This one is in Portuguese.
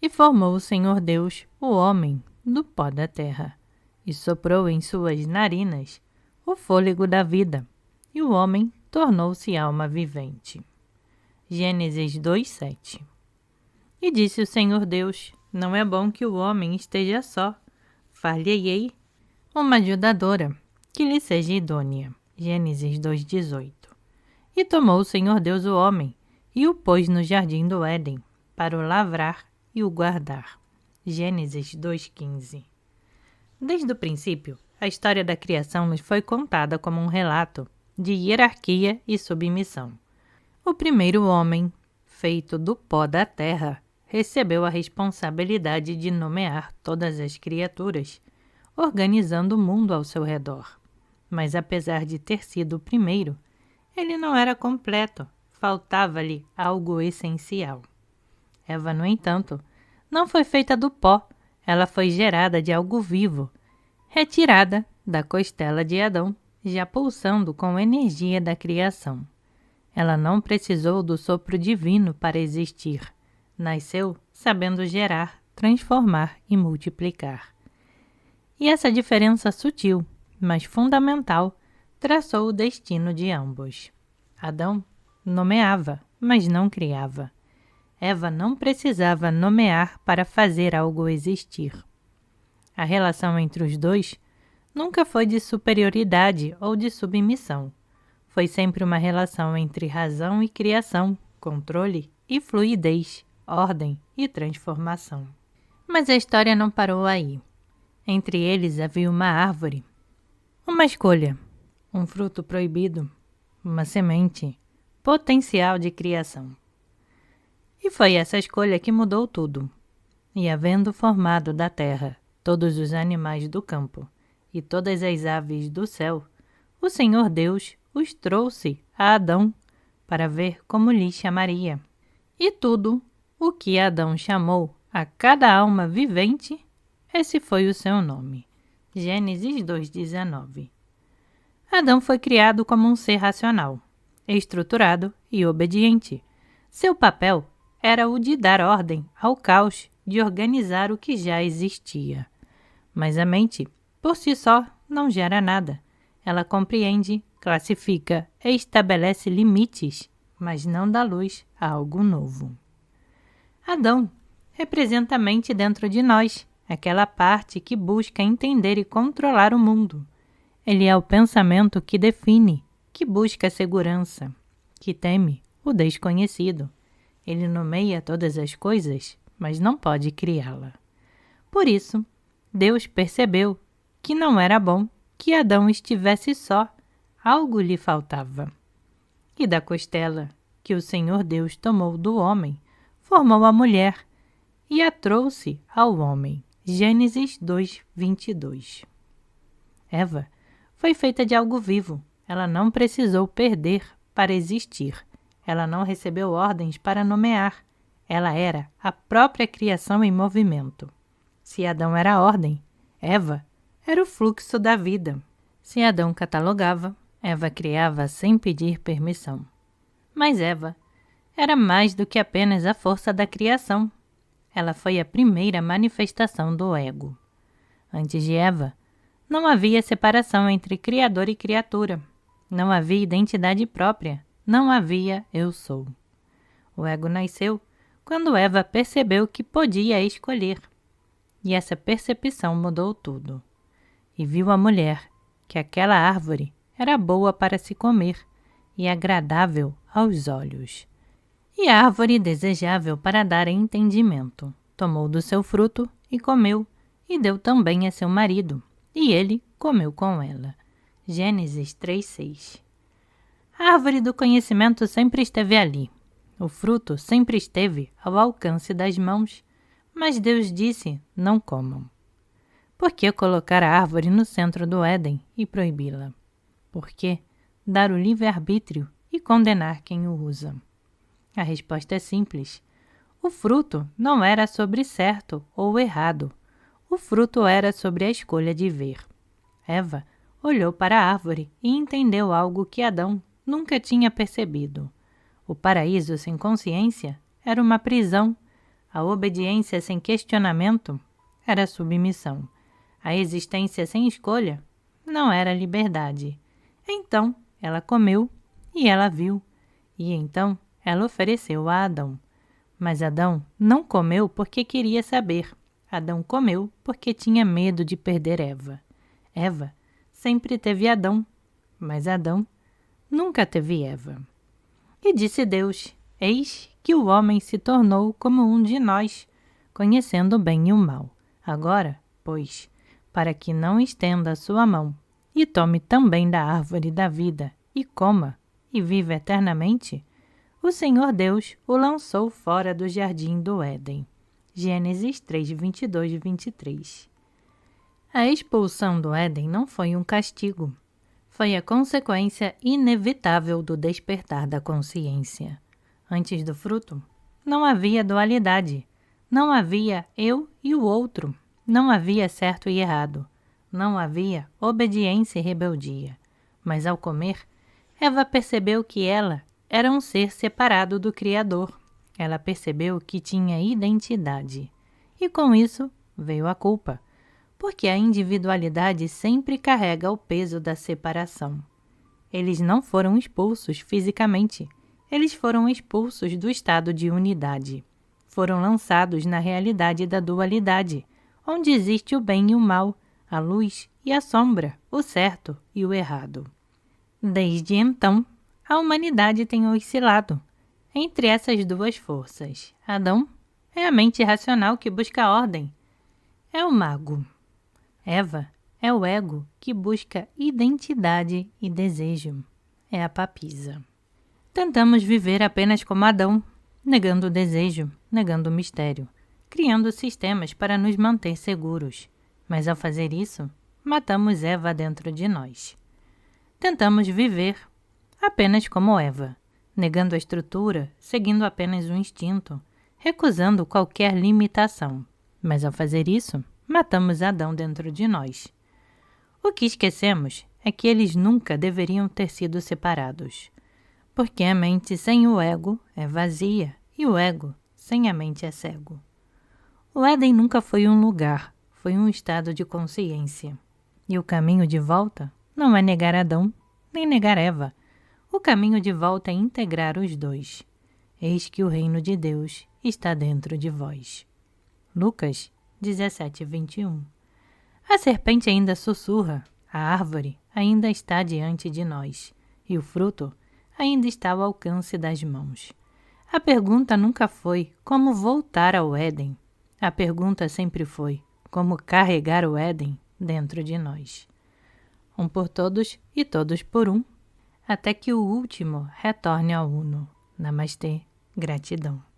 E formou o Senhor Deus o homem do pó da terra, e soprou em suas narinas o fôlego da vida, e o homem tornou-se alma vivente. Gênesis 2:7. E disse o Senhor Deus: não é bom que o homem esteja só. Far-lhe-ei uma ajudadora, que lhe seja idônea. Gênesis 2:18. E tomou o Senhor Deus o homem, e o pôs no jardim do Éden, para o lavrar e o guardar. Gênesis 2:15. Desde o princípio, a história da criação nos foi contada como um relato de hierarquia e submissão. O primeiro homem, feito do pó da terra, recebeu a responsabilidade de nomear todas as criaturas, organizando o mundo ao seu redor. Mas apesar de ter sido o primeiro, ele não era completo, faltava-lhe algo essencial. Eva, no entanto, não foi feita do pó, ela foi gerada de algo vivo, retirada da costela de Adão, já pulsando com a energia da criação. Ela não precisou do sopro divino para existir. Nasceu sabendo gerar, transformar e multiplicar. E essa diferença sutil, mas fundamental, traçou o destino de ambos. Adão nomeava, mas não criava. Eva não precisava nomear para fazer algo existir. A relação entre os dois nunca foi de superioridade ou de submissão. Foi sempre uma relação entre razão e criação, controle e fluidez, ordem e transformação. Mas a história não parou aí. Entre eles havia uma árvore, uma escolha, um fruto proibido, uma semente, potencial de criação. E foi essa escolha que mudou tudo. E havendo formado da terra todos os animais do campo e todas as aves do céu, o Senhor Deus os trouxe a Adão para ver como lhe chamaria. E tudo o que Adão chamou a cada alma vivente, esse foi o seu nome. Gênesis 2:19. Adão foi criado como um ser racional, estruturado e obediente. Seu papel era o de dar ordem ao caos, de organizar o que já existia. Mas a mente, por si só, não gera nada. Ela compreende, classifica e estabelece limites, mas não dá luz a algo novo. Adão representa a mente dentro de nós, aquela parte que busca entender e controlar o mundo. Ele é o pensamento que define, que busca a segurança, que teme o desconhecido. Ele nomeia todas as coisas, mas não pode criá-la. Por isso, Deus percebeu que não era bom que Adão estivesse só, algo lhe faltava. E da costela que o Senhor Deus tomou do homem, formou a mulher e a trouxe ao homem. Gênesis 2:22. Eva foi feita de algo vivo. Ela não precisou perder para existir. Ela não recebeu ordens para nomear. Ela era a própria criação em movimento. Se Adão era a ordem, Eva era o fluxo da vida. Se Adão catalogava, Eva criava sem pedir permissão. Mas Eva era mais do que apenas a força da criação. Ela foi a primeira manifestação do ego. Antes de Eva, não havia separação entre criador e criatura. Não havia identidade própria. Não havia eu sou. O ego nasceu quando Eva percebeu que podia escolher. E essa percepção mudou tudo. E viu a mulher que aquela árvore era boa para se comer e agradável aos olhos, e árvore desejável para dar entendimento. Tomou do seu fruto e comeu, e deu também a seu marido, e ele comeu com ela. Gênesis 3:6. A árvore do conhecimento sempre esteve ali. O fruto sempre esteve ao alcance das mãos, mas Deus disse: não comam. Por que colocar a árvore no centro do Éden e proibi-la? Por que dar o livre-arbítrio e condenar quem o usa? A resposta é simples. O fruto não era sobre certo ou errado. O fruto era sobre a escolha de ver. Eva olhou para a árvore e entendeu algo que Adão nunca tinha percebido. O paraíso sem consciência era uma prisão, A obediência sem questionamento era submissão. A existência sem escolha não era liberdade. Então ela comeu e ela viu. E então ela ofereceu a Adão. Mas Adão não comeu porque queria saber. Adão comeu porque tinha medo de perder Eva. Eva sempre teve Adão, mas Adão nunca teve Eva. E disse Deus: eis que o homem se tornou como um de nós, conhecendo o bem e o mal. Agora, pois, para que não estenda a sua mão e tome também da árvore da vida e coma e viva eternamente, o Senhor Deus o lançou fora do jardim do Éden. Gênesis 3, 22 e 23. A expulsão do Éden não foi um castigo. Foi a consequência inevitável do despertar da consciência. Antes do fruto, não havia dualidade. Não havia eu e o outro. Não havia certo e errado. Não havia obediência e rebeldia. Mas ao comer, Eva percebeu que ela era um ser separado do Criador. Ela percebeu que tinha identidade. E com isso veio a culpa, porque a individualidade sempre carrega o peso da separação. Eles não foram expulsos fisicamente, eles foram expulsos do estado de unidade. Foram lançados na realidade da dualidade, onde existe o bem e o mal, a luz e a sombra, o certo e o errado. Desde então, a humanidade tem oscilado entre essas duas forças. Adão é a mente racional que busca ordem, é o mago. Eva é o ego que busca identidade e desejo, é a papisa. Tentamos viver apenas como Adão, negando o desejo, negando o mistério, criando sistemas para nos manter seguros. Mas ao fazer isso, matamos Eva dentro de nós. Tentamos viver apenas como Eva, negando a estrutura, seguindo apenas o instinto, recusando qualquer limitação. Mas ao fazer isso, matamos Adão dentro de nós. O que esquecemos é que eles nunca deveriam ter sido separados, porque a mente sem o ego é vazia e o ego sem a mente é cego. O Éden nunca foi um lugar, foi um estado de consciência. E o caminho de volta não é negar Adão, nem negar Eva. O caminho de volta é integrar os dois. Eis que o reino de Deus está dentro de vós. Lucas 17, 21. A serpente ainda sussurra, a árvore ainda está diante de nós, e o fruto ainda está ao alcance das mãos. A pergunta nunca foi como voltar ao Éden. A pergunta sempre foi como carregar o Éden dentro de nós. Um por todos e todos por um, até que o último retorne ao uno. Namastê, gratidão.